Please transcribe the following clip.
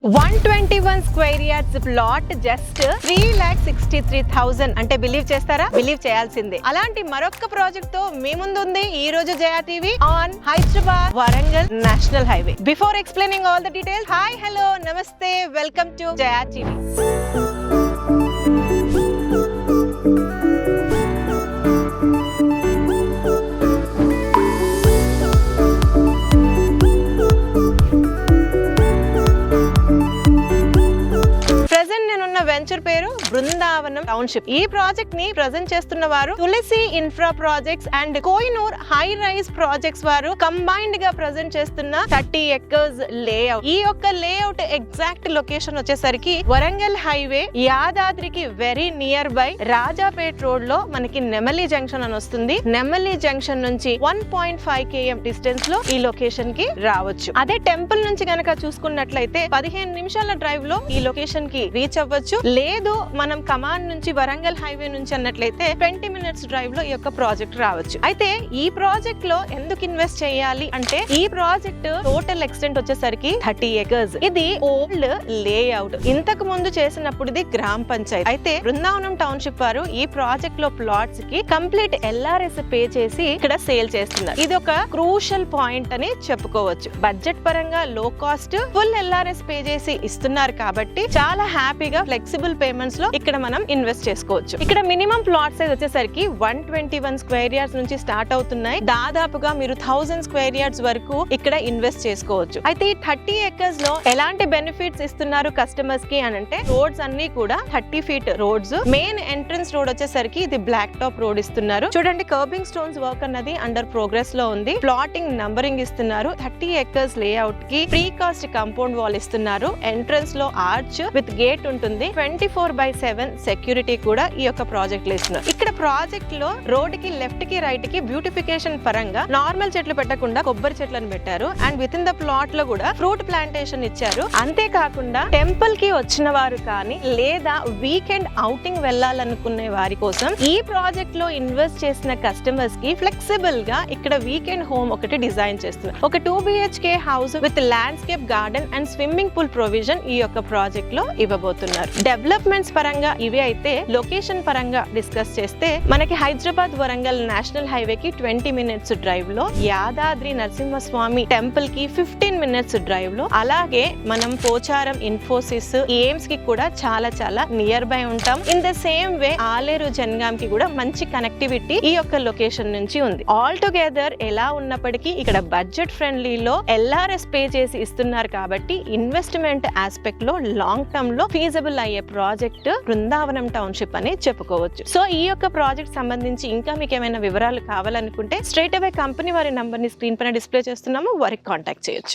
121 square yards plot just 3,63,000 అంటే believe చేస్తారా? Believe చేయాల్సిందే. అలాంటి మరొక ప్రాజెక్ట్ తో మీ ముందు ఉంది ఈ రోజు Jaya TV on Hyderabad Warangal national highway. Before explaining all the details, hi hello namaste, welcome to Jaya TV. Venture పేరు బృందావనం టౌన్షిప్. ఈ ప్రాజెక్ట్ ని ప్రెజెంట్ చేస్తున్న వారు Tulasi infra projects and Kohinoor high rise projects వారు కంబైన్డ్ గా ప్రెజెంట్ చేస్తున్న 30 ఎకర్స్ లేఅవుట్. ఈ యొక్క లేఅవుట్ ఎగ్జాక్ట్ లొకేషన్ వచ్చేసరికి వరంగల్ హైవే, యాదాద్రికి very near by Rajapet road లో మనకి నెమలి జంక్షన్ అని వస్తుంది. నెమలి జంక్షన్ నుంచి 1.5 km డిస్టెన్స్ లో ఈ లొకేషన్ కి రావచ్చు. అదే టెంపుల్ నుంచి గనక చూసుకున్నట్లయితే 15 నిమిషాల డ్రైవ్ లో ఈ లొకేషన్ కి రీచ్ అవ్వచ్చు. లేదు మనం కమాన్ నుంచి వరంగల్ హైవే నుంచి అన్నట్లయితే 20 మినిట్స్ డ్రైవ్ లో ఈ యొక్క ప్రాజెక్ట్ రావచ్చు. అయితే ఈ ప్రాజెక్ట్ లో ఎందుకు ఇన్వెస్ట్ చేయాలి అంటే, ఈ ప్రాజెక్ట్ టోటల్ ఎక్స్టెంట్ వచ్చేసరికి 30 ఎకర్స్. ఇది ఓల్డ్ లేఅవుట్. ఇంతకు ముందు చేసినప్పుడు ఇది గ్రామ పంచాయతీ. అయితే బృందావనం టౌన్షిప్ వారు ఈ ప్రాజెక్ట్ లో ప్లాట్స్ కి కంప్లీట్ ఎల్ఆర్ఎస్ పే చేసి ఇక్కడ సేల్ చేస్తున్నారు. ఇది ఒక క్రూషల్ పాయింట్ అని చెప్పుకోవచ్చు. బడ్జెట్ పరంగా లో కాస్ట్, ఫుల్ ఎల్ఆర్ఎస్ పే చేసి ఇస్తున్నారు కాబట్టి చాలా హ్యాపీగా ఫ్లెక్సిబుల్ పేమెంట్స్ లో ఇక్కడ మనం ఇన్వెస్ట్ చేసుకోవచ్చు. ఇక్కడ మినిమం ప్లాట్ సైజ్ వచ్చేసరికి 121 స్క్వేర్ యార్డ్స్ నుంచి స్టార్ట్ అవుతున్నాయి. దాదాపుగా మీరు 1000 స్క్వేర్ యార్డ్స్ వరకు ఇక్కడ ఇన్వెస్ట్ చేసుకోవచ్చు. అయితే ఈ 30 ఎకర్స్ లో ఎలాంటి బెనిఫిట్స్ ఇస్తున్నారు కస్టమర్స్ కి అని అంటే, రోడ్స్ అన్ని కూడా 30 feet roads. Main entrance road వచ్చేసరికి ఇది బ్లాక్ టాప్ రోడ్ ఇస్తున్నారు. చూడండి, కర్బింగ్ స్టోన్స్ వర్క్ అన్నది అండర్ ప్రోగ్రెస్ లో ఉంది. ప్లాటింగ్ నంబరింగ్ ఇస్తున్నారు. 30 ఎకర్స్ లేఅవుట్ కి ప్రీ కాస్ట్ కాంపౌండ్ వాల్ ఇస్తున్నారు. ఎంట్రన్స్ లో ఆర్చ్ విత్ గేట్ ఉంటుంది. 24/7 సెక్యూరిటీ కూడా ఈ యొక్క ప్రాజెక్ట్ లో ఇస్తున్నారు. ఇక్కడ ప్రాజెక్ట్ లో రోడ్ కి లెఫ్ట్ కి రైట్ కి బ్యూటిఫికేషన్ పరంగా నార్మల్ చెట్లు పెట్టకుండా కొబ్బరి చెట్లను పెట్టారు. And with in the plot లో కూడా ఫ్రూట్ ప్లాంటేషన్ ఇచ్చారు. అంతేకాకుండా టెంపుల్ కి వచ్చిన వారు కానీ లేదా వీకెండ్ అవుటింగ్ వెళ్ళాలనుకునే వారి కోసం ఈ ప్రాజెక్ట్ లో ఇన్వెస్ట్ చేసిన కస్టమర్స్ కి ఫ్లెక్సిబుల్ గా ఇక్కడ వీకెండ్ హోమ్ ఒకటి డిజైన్ చేస్తున్నారు. ఒక 2 BHK house with landscape garden and swimming pool provision ఈ యొక్క ప్రాజెక్ట్ లో ఇవ్వబోతున్నారు. డెవలప్మెంట్స్ పరంగా ఇవి అయితే, లొకేషన్ పరంగా డిస్కస్ చేస్తే మనకి హైదరాబాద్ వరంగల్ నేషనల్ హైవే కి 20 మినిట్స్ డ్రైవ్ లో, యాదాద్రి నరసింహస్వామి టెంపుల్ కి 15 మినిట్స్ డ్రైవ్ లో, అలాగే మనం పోచారం, ఇన్ఫోసిస్, ఎయిమ్స్ కి కూడా చాలా నియర్ బై ఉంటాం. In the same way Aleru, Jangaon కి కూడా మంచి కనెక్టివిటీ ఈ యొక్క లొకేషన్ నుంచి ఉంది. ఆల్ టుగెదర్ ఎలా ఉన్నప్పటికీ ఇక్కడ బడ్జెట్ ఫ్రెండ్లీలో ఎల్ఆర్ఎస్ పే చేసి ఇస్తున్నారు కాబట్టి ఇన్వెస్ట్మెంట్ ఆస్పెక్ట్ లో లాంగ్ టర్మ్ లో ఫీజబుల్ అయ్యే ప్రాజెక్ట్ బృందావనం టౌన్షిప్ అని చెప్పుకోవచ్చు. సో ఈ యొక్క ప్రాజెక్ట్ సంబంధించి ఇంకా మీకు ఏమైనా వివరాలు కావాలనుకుంటే స్ట్రైట్ అవే కంపెనీ వారి నంబర్ ని స్క్రీన్ పైన డిస్ప్లే చేస్తున్నాము, వారికి కాంటాక్ట్ చేయొచ్చు.